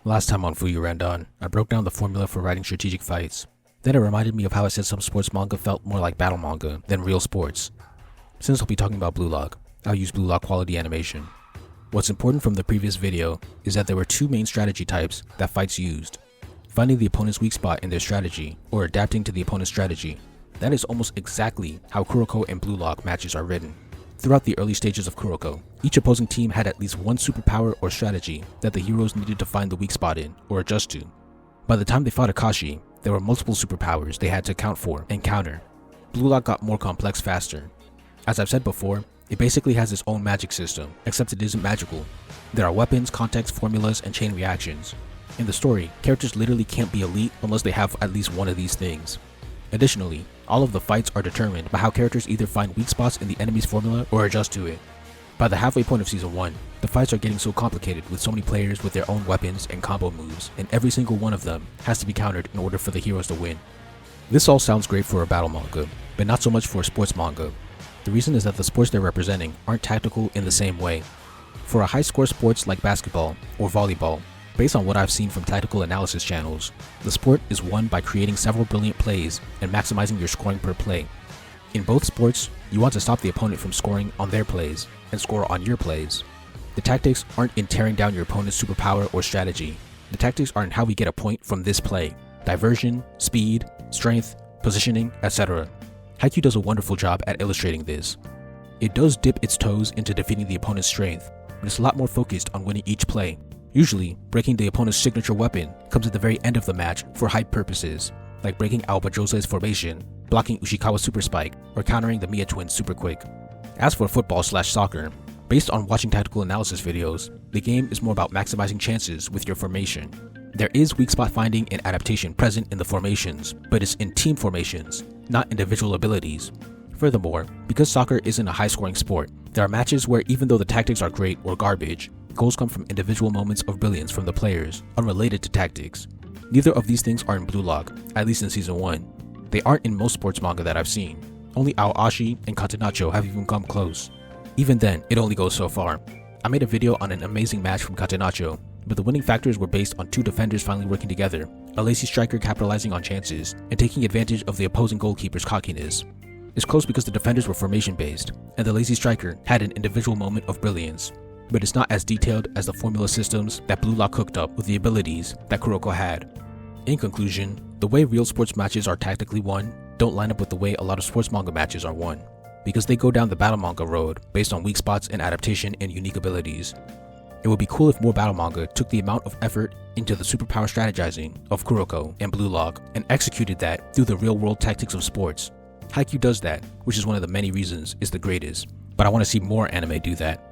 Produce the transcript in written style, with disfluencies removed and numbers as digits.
Last time on Fuyu Rendan, I broke down the formula for writing strategic fights. Then it reminded me of how I said some sports manga felt more like battle manga than real sports. Since I'll be talking about Blue Lock, I'll use Blue Lock quality animation. What's important from the previous video is that there were two main strategy types that fights used. Finding the opponent's weak spot in their strategy, or adapting to the opponent's strategy. That is almost exactly how Kuroko and Blue Lock matches are written. Throughout the early stages of Kuroko, each opposing team had at least one superpower or strategy that the heroes needed to find the weak spot in, or adjust to. By the time they fought Akashi, there were multiple superpowers they had to account for and counter. Blue Lock got more complex faster. As I've said before, it basically has its own magic system, except it isn't magical. There are weapons, context, formulas, and chain reactions. In the story, characters literally can't be elite unless they have at least one of these things. Additionally, all of the fights are determined by how characters either find weak spots in the enemy's formula or adjust to it. By the halfway point of Season 1, the fights are getting so complicated with so many players with their own weapons and combo moves, and every single one of them has to be countered in order for the heroes to win. This all sounds great for a battle manga, but not so much for a sports manga. The reason is that the sports they're representing aren't tactical in the same way. For a high-score sports like basketball or volleyball, based on what I've seen from tactical analysis channels, the sport is won by creating several brilliant plays and maximizing your scoring per play. In both sports, you want to stop the opponent from scoring on their plays and score on your plays. The tactics aren't in tearing down your opponent's superpower or strategy. The tactics are in how we get a point from this play: diversion, speed, strength, positioning, etc. Haikyuu does a wonderful job at illustrating this. It does dip its toes into defeating the opponent's strength, but it's a lot more focused on winning each play. Usually, breaking the opponent's signature weapon comes at the very end of the match for hype purposes, like breaking Aoba Jose's formation, blocking Ushikawa's super spike, or countering the Mia twins super quick. As for football/soccer, based on watching tactical analysis videos, the game is more about maximizing chances with your formation. There is weak spot finding and adaptation present in the formations, but it's in team formations, not individual abilities. Furthermore, because soccer isn't a high-scoring sport, there are matches where even though the tactics are great or garbage, goals come from individual moments of brilliance from the players, unrelated to tactics. Neither of these things are in Blue Lock, at least in Season 1. They aren't in most sports manga that I've seen. Only Aoashi and Catenaccio have even come close. Even then, it only goes so far. I made a video on an amazing match from Catenaccio, but the winning factors were based on two defenders finally working together, a lazy striker capitalizing on chances, and taking advantage of the opposing goalkeeper's cockiness. It's close because the defenders were formation-based, and the lazy striker had an individual moment of brilliance. But it's not as detailed as the formula systems that Blue Lock cooked up with the abilities that Kuroko had. In conclusion, the way real sports matches are tactically won don't line up with the way a lot of sports manga matches are won, because they go down the battle manga road based on weak spots and adaptation and unique abilities. It would be cool if more battle manga took the amount of effort into the superpower strategizing of Kuroko and Blue Lock and executed that through the real-world tactics of sports. Haikyuu does that, which is one of the many reasons it's the greatest, but I want to see more anime do that.